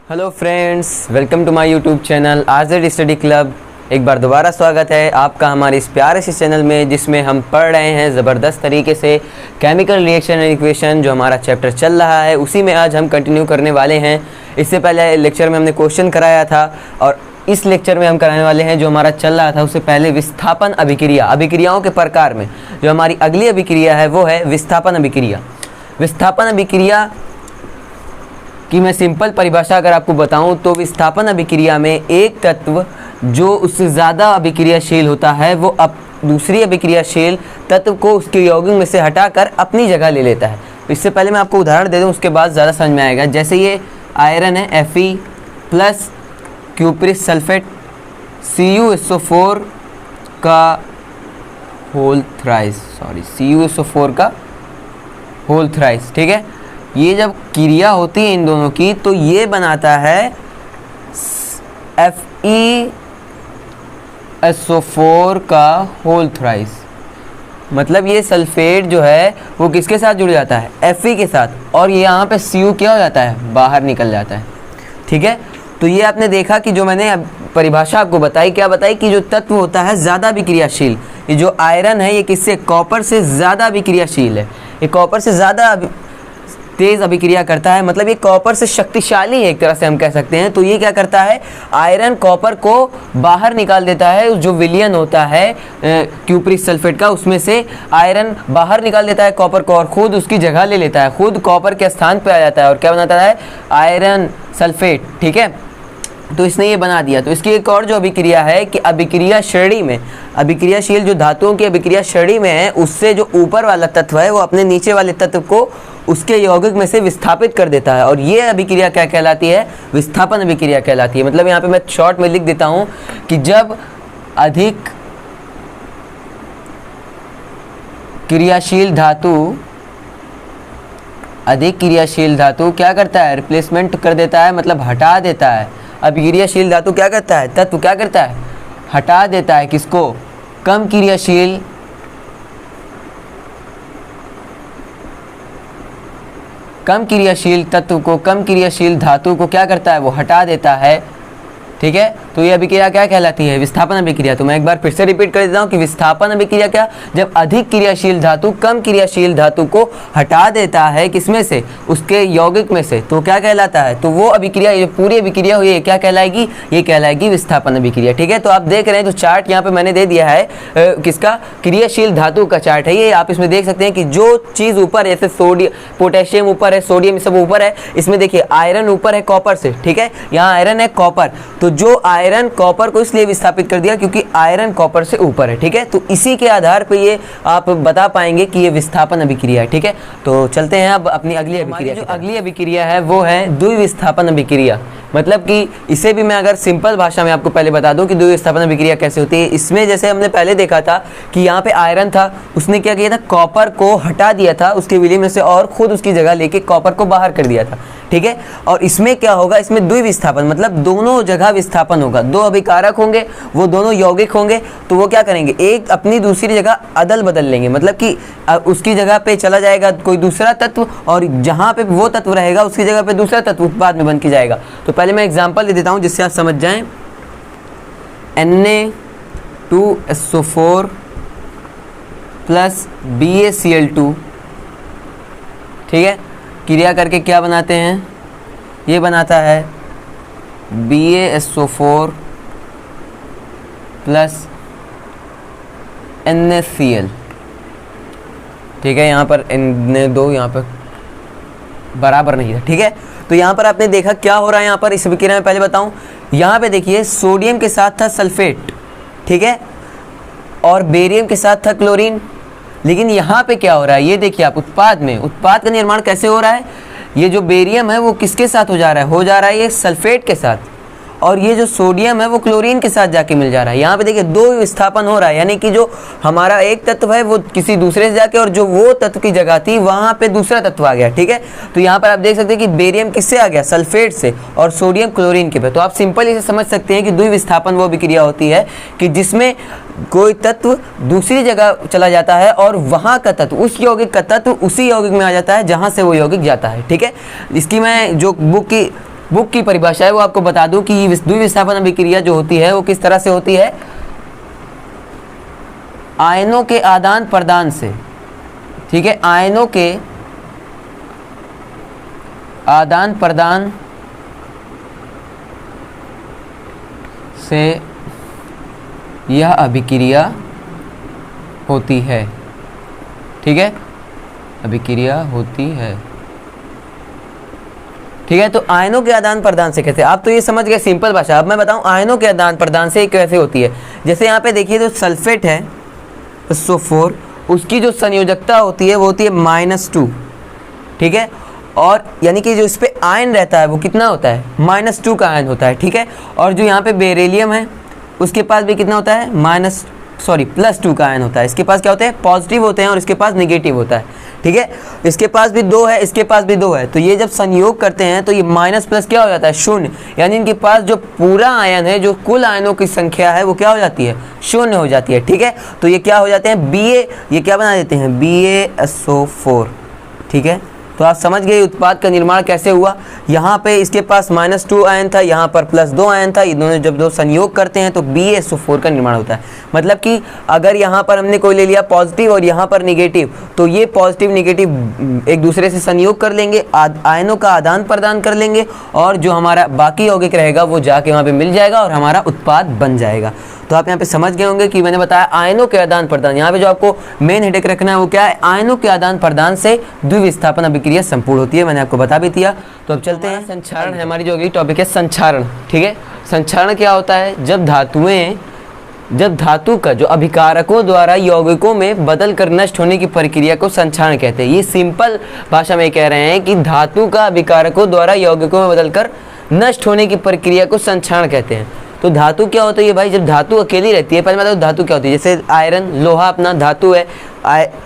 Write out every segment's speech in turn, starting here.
Hello friends, welcome to my YouTube channel Azad study club. एक बार दोबारा स्वागत है आपका हमारे इस प्यारे से चैनल में, जिसमें हम पढ़ रहे हैं ज़बरदस्त तरीके से केमिकल रिएक्शन एंड इक्वेशन। जो हमारा चैप्टर चल रहा है उसी में आज हम कंटिन्यू करने वाले हैं। इससे पहले लेक्चर में हमने क्वेश्चन कराया था और इस लेक्चर में हम कराने वाले हैं जो हमारा चल रहा था उससे पहले विस्थापन अभिक्रिया, अभिक्रियाओं के प्रकार में जो हमारी अगली अभिक्रिया है वो है विस्थापन अभिक्रिया। विस्थापन अभिक्रिया कि मैं सिंपल परिभाषा अगर आपको बताऊं तो विस्थापन अभिक्रिया में एक तत्व जो उससे ज़्यादा अभिक्रियाशील होता है वो अब दूसरी अभिक्रियाशील तत्व को उसके यौगिक में से हटाकर अपनी जगह ले लेता है। इससे पहले मैं आपको उदाहरण दे दूं, उसके बाद ज़्यादा समझ में आएगा। जैसे ये आयरन है Fe plus cupric sulphate CuSO4 का होल थ्राइस, CuSO4 का होल थ्राइस, ठीक है। ये जब क्रिया होती है इन दोनों की तो ये बनाता है FeSO4 का होल थ्राइस। मतलब ये सल्फेट जो है वो किसके साथ जुड़ जाता है? Fe के साथ, और ये यहाँ पे Cu क्या हो जाता है? बाहर निकल जाता है, ठीक है। तो ये आपने देखा कि जो मैंने परिभाषा आपको बताई, क्या बताई कि जो तत्व होता है ज़्यादा अभिक्रियाशील, ये जो आयरन है ये किससे? कॉपर से ज़्यादा अभिक्रियाशील है। ये कॉपर से ज़्यादा तेज़ अभिक्रिया करता है, मतलब ये कॉपर से शक्तिशाली है एक तरह से हम कह सकते हैं। तो ये क्या करता है? आयरन कॉपर को बाहर निकाल देता है। जो विलयन होता है क्यूप्रिक सल्फेट का, उसमें से आयरन बाहर निकाल देता है कॉपर को और ख़ुद उसकी जगह ले लेता है, खुद कॉपर के स्थान पे आ जाता है और क्या बनाता है? आयरन सल्फेट, ठीक है। तो इसने ये बना दिया। तो इसकी एक और जो अभिक्रिया है कि अभिक्रिया श्रेणी में, अभिक्रियाशील जो धातुओं की अभिक्रिया श्रेणी में है, उससे जो ऊपर वाला तत्व है वो अपने नीचे वाले तत्व को उसके यौगिक में से विस्थापित कर देता है, और ये अभिक्रिया क्या कहलाती है? विस्थापन अभिक्रिया कहलाती है। मतलब यहाँ पे मैं शॉर्ट में लिख देता हूँ कि जब अधिक क्रियाशील धातु क्या करता है? रिप्लेसमेंट कर देता है, मतलब हटा देता है। अभिक्रियाशील धातु क्या करता है? तत्व क्या करता है? हटा देता है। किसको? कम क्रियाशील तत्व को, कम क्रियाशील धातु को क्या करता है? वो हटा देता है, ठीक है। तो ये अभिक्रिया क्या कहलाती है? विस्थापन अभिक्रिया। तो मैं एक बार फिर से रिपीट कर देता हूँ कि विस्थापन अभिक्रिया क्या? जब अधिक क्रियाशील धातु कम क्रियाशील धातु को हटा देता है, किसमें से? उसके यौगिक में से, तो क्या कहलाता है? तो वो अभिक्रिया, ये पूरी अभिक्रिया हुई है, क्या कहलाएगी? ये कहलाएगी विस्थापन अभिक्रिया, ठीक है। तो आप देख रहे हैं, तो चार्ट यहाँ पे मैंने दे दिया है किसका? क्रियाशील धातु का चार्ट है ये। आप इसमें देख सकते हैं कि जो चीज़ ऊपर है, जैसे सोडियम, पोटेशियम ऊपर है, सोडियम सब ऊपर है, इसमें देखिए आयरन ऊपर है कॉपर से, ठीक है। यहाँ आयरन है कॉपर, तो जो आयरन कॉपर को इसलिए विस्थापित कर दिया क्योंकि आयरन कॉपर से ऊपर है, ठीक है। तो इसी के आधार पे ये आप बता पाएंगे कि ये विस्थापन अभिक्रिया है, ठीक है। तो चलते हैं अब अपनी अगली अभिक्रिया। जो अगली अभिक्रिया है वो है द्विविस्थापन अभिक्रिया। मतलब कि इसे भी मैं अगर सिंपल भाषा में आपको पहले बता दूं कि द्विविस्थापन अभिक्रिया कैसे होती है। इसमें जैसे हमने पहले देखा था कि यहाँ पे आयरन था, उसने क्या किया था? कॉपर को हटा दिया था उसके विलय में से और खुद उसकी जगह लेके कॉपर को बाहर कर दिया था, ठीक है। और इसमें क्या होगा? इसमें द्विविस्थापन, मतलब दोनों जगह विस्थापन होगा। दो अभिकारक होंगे, वो दोनों यौगिक होंगे, तो वो क्या करेंगे? एक अपनी दूसरी जगह अदल बदल लेंगे, मतलब कि उसकी जगह पे चला जाएगा कोई दूसरा तत्व और जहाँ पे वो तत्व रहेगा उसकी जगह पे दूसरा तत्व उत्पाद में बन के जाएगा। तो पहले मैं एग्जांपल दे देता हूँ जिससे आप समझ जाएं। Na2SO4 प्लस BaCl2, ठीक है। क्रिया करके क्या बनाते हैं? ये बनाता है BaSO4 प्लस NaCl, ठीक है। यहाँ पर Na2 यहाँ पर बराबर नहीं था, ठीक है। तो यहाँ पर आपने देखा क्या हो रहा है। यहाँ पर इस अभिक्रिया में पहले बताऊँ, यहाँ पे देखिए सोडियम के साथ था सल्फेट, ठीक है, और बेरियम के साथ था क्लोरीन। लेकिन यहाँ पे क्या हो रहा है? ये देखिए आप, उत्पाद में, उत्पाद का निर्माण कैसे हो रहा है? ये जो बेरियम है वो किसके साथ हो जा रहा है? हो जा रहा है ये सल्फेट के साथ, और ये जो सोडियम है वो क्लोरीन के साथ जाके मिल जा रहा है। यहाँ पे देखिए दो विस्थापन हो रहा है, यानी कि जो हमारा एक तत्व है वो किसी दूसरे से जाके और जो वो तत्व की जगह थी वहाँ पे दूसरा तत्व आ गया, ठीक है। तो यहाँ पर आप देख सकते हैं कि बेरियम किससे आ गया, सल्फेट से, और सोडियम क्लोरीन के पे। तो आप सिंपल इसे समझ सकते हैं कि द्विविस्थापन वो अभिक्रिया होती है कि जिसमें कोई तत्व दूसरी जगह चला जाता है और वहाँ का तत्व, उस यौगिक का तत्व उसी यौगिक में आ जाता है जहाँ से वो यौगिक जाता है, ठीक है। इसकी मैं जो बुक की परिभाषा है वो आपको बता दूं कि द्विविस्थापन अभिक्रिया जो होती है वो किस तरह से होती है, आयनों के आदान प्रदान से, ठीक है, आयनों के आदान प्रदान से यह अभिक्रिया होती है, ठीक है, अभिक्रिया होती है, ठीक है। तो आयनों के आदान प्रदान से कैसे, आप तो ये समझ गए सिंपल भाषा। अब मैं बताऊं आयनों के आदान प्रदान से कैसे होती है। जैसे यहाँ पे देखिए जो सल्फेट है SO4, उसकी जो संयोजकता होती है वो होती है -2, ठीक है, और यानी कि जो इस पे आयन रहता है वो कितना होता है, -2 का आयन होता है, ठीक है। और जो यहाँ पे बेरिलियम है उसके पास भी कितना होता है, +2 का आयन होता है। इसके पास क्या होते हैं, पॉजिटिव होते हैं और इसके पास निगेटिव होता है, ठीक है। इसके पास भी 2 है, इसके पास भी 2 है, तो ये जब संयोग करते हैं तो ये माइनस प्लस क्या हो जाता है, 0, यानी इनके पास जो पूरा आयन है, जो कुल आयनों की संख्या है वो क्या हो जाती है, 0 हो जाती है, ठीक है। तो ये क्या हो जाते हैं, ये क्या बना देते हैं, BaSO4, ठीक है। तो आप समझ गए उत्पाद का निर्माण कैसे हुआ। यहाँ पे इसके पास -2 आयन था, यहाँ पर +2 आयन था, ये दोनों जब दो संयोग करते हैं तो BaSO4 का निर्माण होता है। मतलब कि अगर यहाँ पर हमने कोई ले लिया पॉजिटिव और यहाँ पर निगेटिव, तो ये पॉजिटिव निगेटिव एक दूसरे से संयोग कर लेंगे, आयनों का आदान प्रदान कर लेंगे, और जो हमारा बाकी यौगिक रहेगा वो जाके वहाँ पे मिल जाएगा और हमारा उत्पाद बन जाएगा। तो आप यहाँ पे समझ गए होंगे कि मैंने बताया आयनों के आदान प्रदान, यहाँ पे जो आपको मेन हेडेक रखना है वो क्या है, आयनों के आदान प्रदान से द्विविस्थापन अभिक्रिया संपूर्ण होती है, मैंने आपको बता भी दिया। तो अब चलते हैं, संक्षारण है हमारी जो अगली टॉपिक है, संक्षारण, ठीक है। संक्षारण क्या होता है, जब धातु का जो अभिकारकों द्वारा यौगिकों में बदल कर नष्ट होने की प्रक्रिया को संक्षारण कहते हैं। ये सिंपल भाषा में कह रहे हैं कि धातु का अभिकारकों द्वारा यौगिकों में बदल कर नष्ट होने की प्रक्रिया को संक्षारण कहते हैं। तो धातु क्या होता है भाई, जब धातु अकेली रहती है, पहले मैं बताऊँ धातु क्या होती है। जैसे आयरन, लोहा अपना धातु है,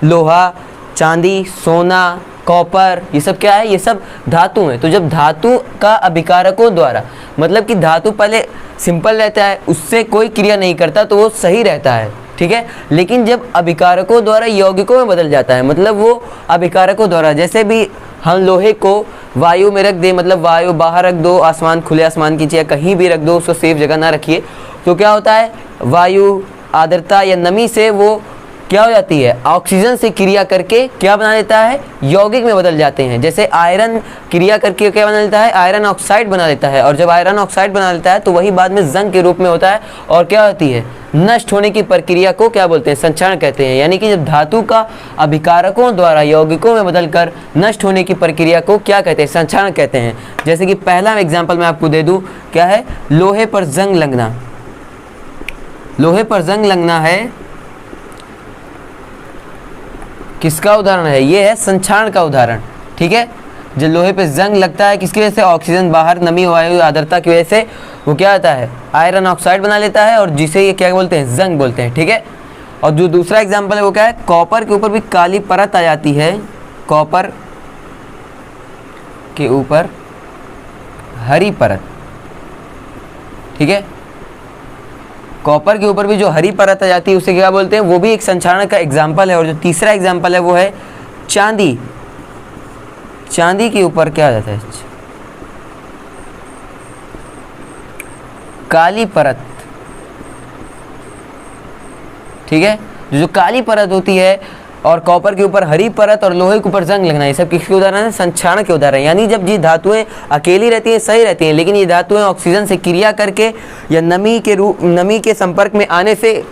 लोहा, चांदी, सोना, कॉपर, ये सब क्या है, ये सब धातु हैं। तो जब धातु का अभिकारकों द्वारा, मतलब कि धातु पहले सिंपल रहता है, उससे कोई क्रिया नहीं करता तो वो सही रहता है, ठीक है। लेकिन जब अभिकारकों द्वारा यौगिकों में बदल जाता है, मतलब वो अभिकारकों द्वारा, जैसे भी हम लोहे को वायु में रख दे, मतलब वायु बाहर रख दो, आसमान, खुले आसमान की चाहे कहीं भी रख दो, उसको सेफ जगह ना रखिए, तो क्या होता है, वायु आर्द्रता या नमी से वो क्या हो जाती है, ऑक्सीजन से क्रिया करके क्या बना देता है, यौगिक में बदल जाते हैं। जैसे आयरन क्रिया करके क्या बना लेता है, आयरन ऑक्साइड बना लेता है, और जब आयरन ऑक्साइड बना लेता है तो वही बाद में जंग के रूप में होता है और क्या होती है, नष्ट होने की प्रक्रिया को क्या बोलते हैं, संक्षारण कहते हैं। यानी कि जब धातु का अभिकारकों द्वारा यौगिकों में बदलकर नष्ट होने की प्रक्रिया को क्या कहते हैं, संक्षारण कहते हैं। जैसे कि पहला एग्जाम्पल मैं आपको दे दूँ, क्या है, लोहे पर जंग लगना। लोहे पर जंग लगना है किसका उदाहरण है, ये है संक्षारण का उदाहरण, ठीक है। जब लोहे पे जंग लगता है किसकी वजह से, ऑक्सीजन बाहर, नमी, वायु आर्द्रता की वजह से वो क्या होता है, आयरन ऑक्साइड बना लेता है, और जिसे ये क्या बोलते हैं, जंग बोलते हैं, ठीक है। और जो दूसरा एग्जाम्पल है वो क्या है, कॉपर के ऊपर भी काली परत आ जाती है, कॉपर के ऊपर हरी परत, ठीक है। कॉपर के ऊपर भी जो हरी परत आ जाती है उसे क्या बोलते हैं, वो भी एक संक्षारण का एग्जाम्पल है। और जो तीसरा एग्जाम्पल है वो है चांदी। चांदी के ऊपर क्या आ जाता है, काली परत, ठीक है। जो काली परत होती है और कॉपर के ऊपर हरी परत और लोहे के ऊपर जंग लगना, ये सब किसके उदाहरण है, संक्षारण के उदाहरण। यानी जब ये धातुएं अकेली रहती हैं सही रहती हैं, लेकिन ये धातुएं ऑक्सीजन से क्रिया करके या नमी के संपर्क में आने से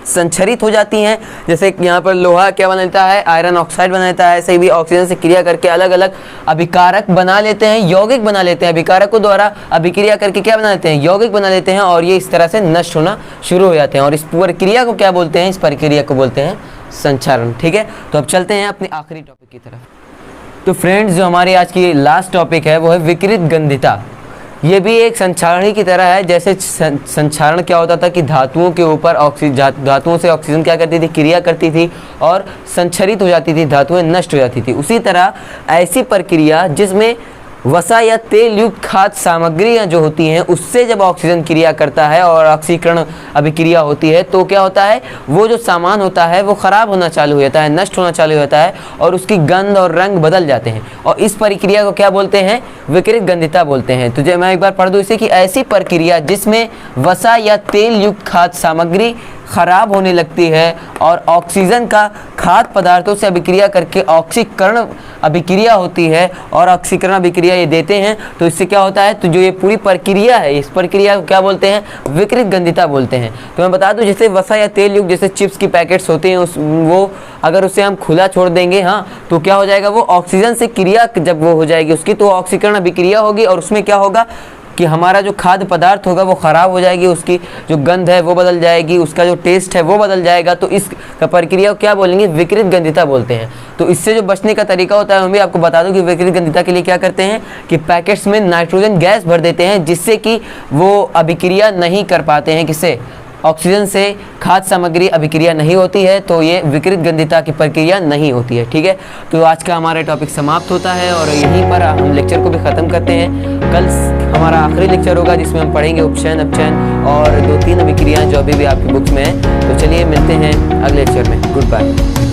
संक्षरित हो जाती हैं। जैसे यहाँ पर लोहा क्या बना लेता है, आयरन ऑक्साइड बना लेता है, ऐसे भी ऑक्सीजन से क्रिया करके अलग अलग अभिकारक बना लेते हैं, यौगिक बना लेते हैं। अभिकारकों द्वारा अभिक्रिया करके क्या बना लेते हैं, यौगिक बना लेते हैं, और ये इस तरह से नष्ट होना शुरू हो जाते हैं। और इस प्रक्रिया को क्या बोलते हैं, इस प्रक्रिया को बोलते हैं संक्षारण, ठीक है। तो अब चलते हैं अपने आखिरी टॉपिक की तरफ। तो फ्रेंड्स, जो हमारी आज की लास्ट टॉपिक है वो है विकृत गंधिता। ये भी एक संक्षारण ही की तरह है। जैसे संक्षारण क्या होता था कि धातुओं के ऊपर धातुओं से ऑक्सीजन क्या करती थी, क्रिया करती थी और संक्षरित हो जाती थी, धातुएं नष्ट हो जाती थी। उसी तरह ऐसी प्रक्रिया जिसमें वसा या तेल युक्त खाद्य सामग्रियां जो होती हैं उससे जब ऑक्सीजन क्रिया करता है और ऑक्सीकरण अभिक्रिया होती है तो क्या होता है, वो जो सामान होता है वो ख़राब होना चालू हो जाता है, नष्ट होना चालू हो जाता है और उसकी गंध और रंग बदल जाते हैं और इस प्रक्रिया को क्या बोलते हैं, विकृत गंधिता बोलते हैं। तो जब मैं एक बार पढ़ दूँ इसे कि ऐसी प्रक्रिया जिसमें वसा या तेल युक्त खाद्य सामग्री खराब होने लगती है और ऑक्सीजन का खाद्य पदार्थों से अभिक्रिया करके ऑक्सीकरण अभिक्रिया होती है और ऑक्सीकरण अभिक्रिया ये देते हैं, तो इससे क्या होता है, तो जो ये पूरी प्रक्रिया है इस प्रक्रिया को क्या बोलते हैं, विकृत गंधिता बोलते हैं। तो मैं बता दूं जैसे वसा या तेल युक्त जैसे चिप्स की पैकेट्स होते हैं वो अगर उसे हम खुला छोड़ देंगे हाँ तो क्या हो जाएगा, वो ऑक्सीजन से क्रिया जब वो हो जाएगी उसकी तो ऑक्सीकरण अभिक्रिया होगी और उसमें क्या होगा कि हमारा जो खाद्य पदार्थ होगा वो ख़राब हो जाएगी, उसकी जो गंध है वो बदल जाएगी, उसका जो टेस्ट है वो बदल जाएगा। तो इस प्रक्रिया को क्या बोलेंगे, विकृत गंधिता बोलते हैं। तो इससे जो बचने का तरीका होता है मैं भी आपको बता दूं कि विकृत गंधिता के लिए क्या करते हैं कि पैकेट्स में नाइट्रोजन गैस भर देते हैं जिससे कि वो अभिक्रिया नहीं कर पाते हैं, किससे, ऑक्सीजन से खाद्य सामग्री अभिक्रिया नहीं होती है, तो ये विकृत गंधिता की प्रक्रिया नहीं होती है। ठीक है, तो आज का हमारा टॉपिक समाप्त होता है और यहीं पर हम लेक्चर को भी ख़त्म करते हैं। कल हमारा आखिरी लेक्चर होगा जिसमें हम पढ़ेंगे उपचयन, अपचयन और 2-3 अभिक्रियाएं जो अभी भी आपकी बुक्स में है। तो चलिए मिलते हैं अगले लेक्चर में। Good bye.